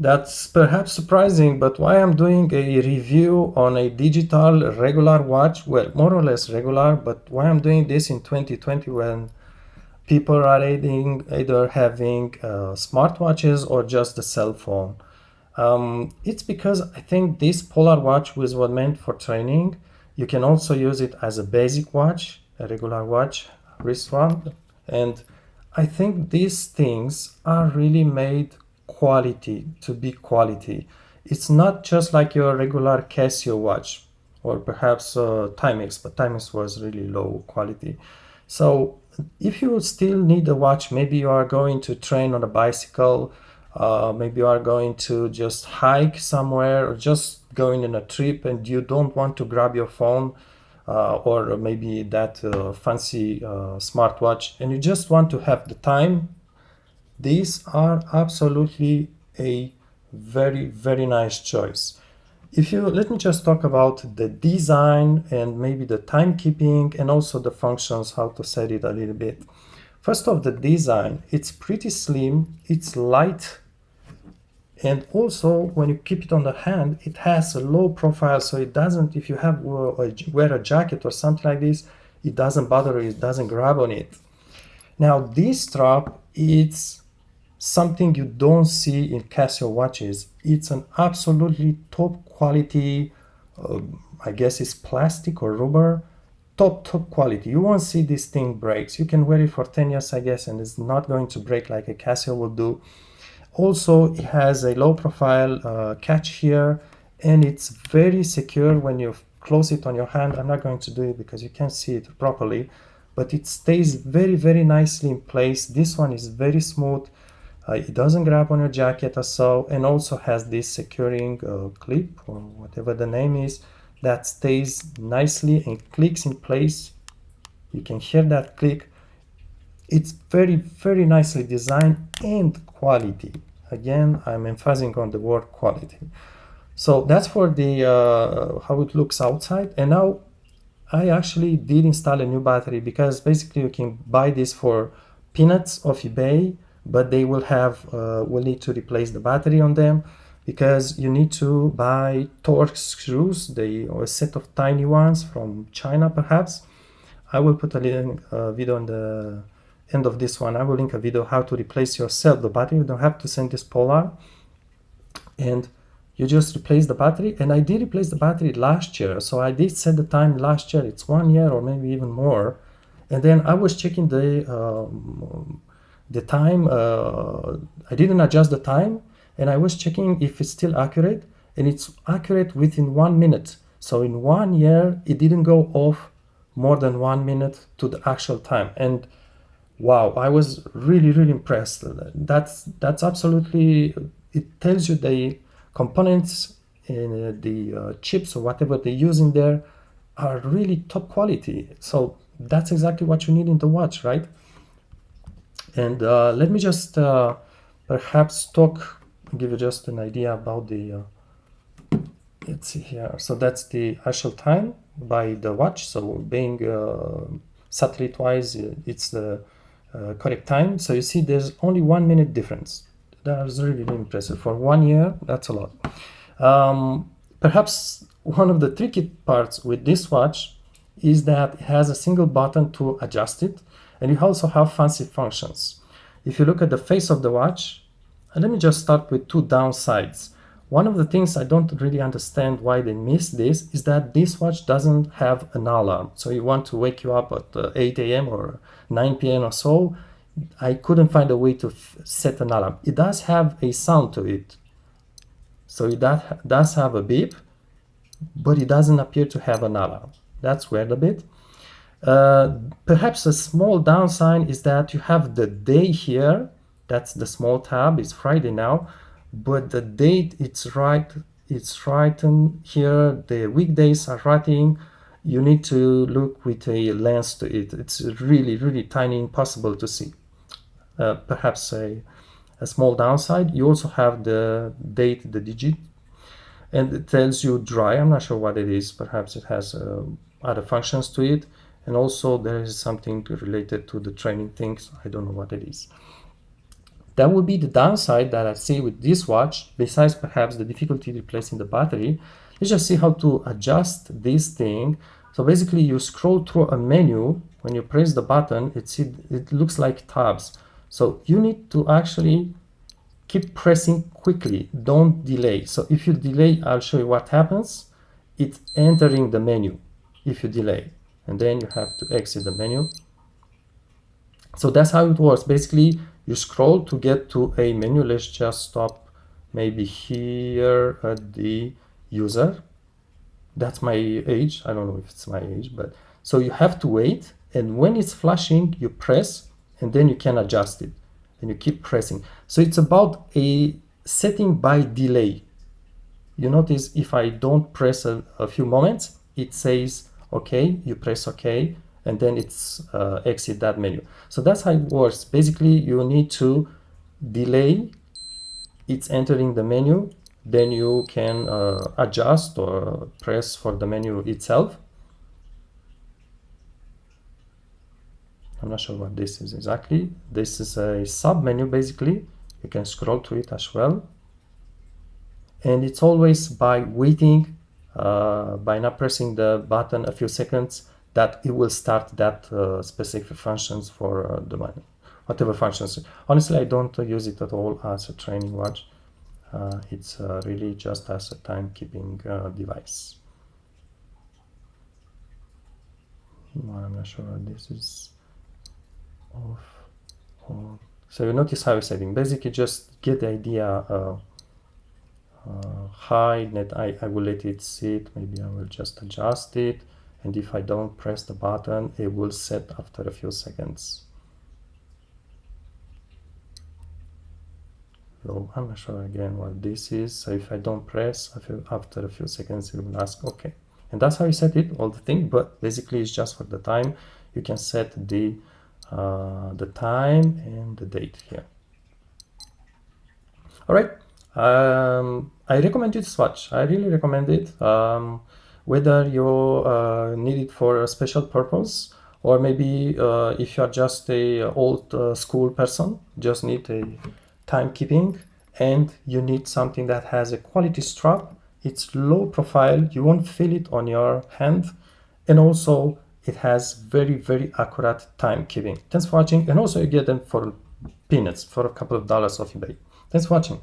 That's perhaps surprising, but why I'm doing a review on a digital regular watch, well, more or less regular, but why I'm doing this in 2020 when people are either having smartwatches or just a cell phone. It's because I think this Polar watch was what meant for training. You can also use it as a basic watch, a regular watch, wristband, and I think these things are really made quality to be quality. It's not just like your regular Casio watch or perhaps Timex, but Timex was really low quality. So if you still need a watch, maybe you are going to train on a bicycle, maybe you are going to just hike somewhere or just going on a trip and you don't want to grab your phone or maybe that fancy smartwatch and you just want to have the time, these are absolutely a very, very nice choice. If you let me just talk about the design and maybe the timekeeping and also the functions, how to set it a little bit. First off, the design, it's pretty slim, it's light, and also when you keep it on the hand, it has a low profile, so it doesn't, if you have wear a jacket or something like this, it doesn't bother you, it doesn't grab on it. Now this strap, it's something you don't see in Casio watches. It's an absolutely top quality, I guess it's plastic or rubber, top quality. You won't see this thing breaks. You can wear it for 10 years, I guess, and it's not going to break like a Casio will do. Also, it has a low profile catch here, and it's very secure when you close it on your hand. I'm not going to do it because you can't see it properly, but it stays very, very nicely in place. This one is very smooth. It doesn't grab on your jacket or so, and also has this securing clip or whatever the name is that stays nicely and clicks in place. You can hear that click. It's very, very nicely designed and quality. Again, I'm emphasizing on the word quality. So that's for the how it looks outside. And now I actually did install a new battery because basically you can buy this for peanuts off eBay, but they will need to replace the battery on them because you need to buy Torx screws, a set of tiny ones from China perhaps. I will put a link video on the end of this one. I will link a video how to replace yourself the battery. You don't have to send this Polar, and you just replace the battery. And I did replace the battery last year, so I did set the time last year. It's 1 year or maybe even more. And then I was checking the time. I didn't adjust the time, and I was checking if it's still accurate, and it's accurate within 1 minute. So in 1 year, it didn't go off more than 1 minute to the actual time. And wow, I was really, really impressed. That's absolutely, it tells you the components in the chips or whatever they use in there are really top quality. So that's exactly what you need in the watch, right? And let me just perhaps give you just an idea about the, let's see here. So that's the actual time by the watch. So being satellite-wise, it's the correct time. So you see there's only 1 minute difference. That is really, really impressive. For 1 year, that's a lot. Perhaps one of the tricky parts with this watch is that it has a single button to adjust it, and you also have fancy functions. If you look at the face of the watch, and let me just start with two downsides. One of the things I don't really understand why they missed this is that this watch doesn't have an alarm. So you want to wake you up at 8 a.m. or 9 p.m. or so. I couldn't find a way to set an alarm. It does have a sound to it. So it does have a beep, but it doesn't appear to have an alarm. That's weird a bit. Perhaps a small downside is that you have the day here. That's the small tab. It's Friday now, but the date it's written here. The weekdays are writing. You need to look with a lens to it. It's really, really tiny, impossible to see. Perhaps a small downside. You also have the date, the digit, and it tells you dry. I'm not sure what it is. Perhaps it has other functions to it. And also there is something related to the training things. I don't know what it is. That would be the downside that I see with this watch, besides perhaps the difficulty replacing the battery. Let's just see how to adjust this thing. So basically you scroll through a menu. When you press the button, it looks like tabs. So you need to actually keep pressing quickly, don't delay. So if you delay, I'll show you what happens. It's entering the menu if you delay, and then you have to exit the menu. So that's how it works. Basically, you scroll to get to a menu. Let's just stop maybe here at the user. That's my age. I don't know if it's my age, but so you have to wait, and when it's flashing, you press, and then you can adjust it, and you keep pressing. So it's about a setting by delay. You notice if I don't press a few moments, it says okay, you press okay, and then it's exit that menu. So that's how it works. Basically, you need to delay, it's entering the menu, then you can adjust or press for the menu itself. I'm not sure what this is exactly. This is a sub menu basically. You can scroll to it as well. And it's always by waiting, by not pressing the button a few seconds, that it will start that specific functions for the menu, whatever functions. Honestly, I don't use it at all as a training watch. It's really just as a timekeeping device. I'm not sure this is off on. So you notice how it's setting. Basically, just get the idea. Hide net, I will let it sit. Maybe I will just adjust it, and if I don't press the button, it will set after a few seconds. So I'm not sure again what this is. So if I don't press, after a few seconds, it will ask okay. And that's how you set it, all the thing, but basically it's just for the time. You can set the time and the date here. All right. I recommend you this watch. I really recommend it. Whether you need it for a special purpose, or maybe if you are just a old school person, just need a timekeeping, and you need something that has a quality strap. It's low profile, you won't feel it on your hand, and also it has very, very accurate timekeeping. Thanks for watching, and also you get them for peanuts, for a couple of dollars off eBay. Thanks for watching.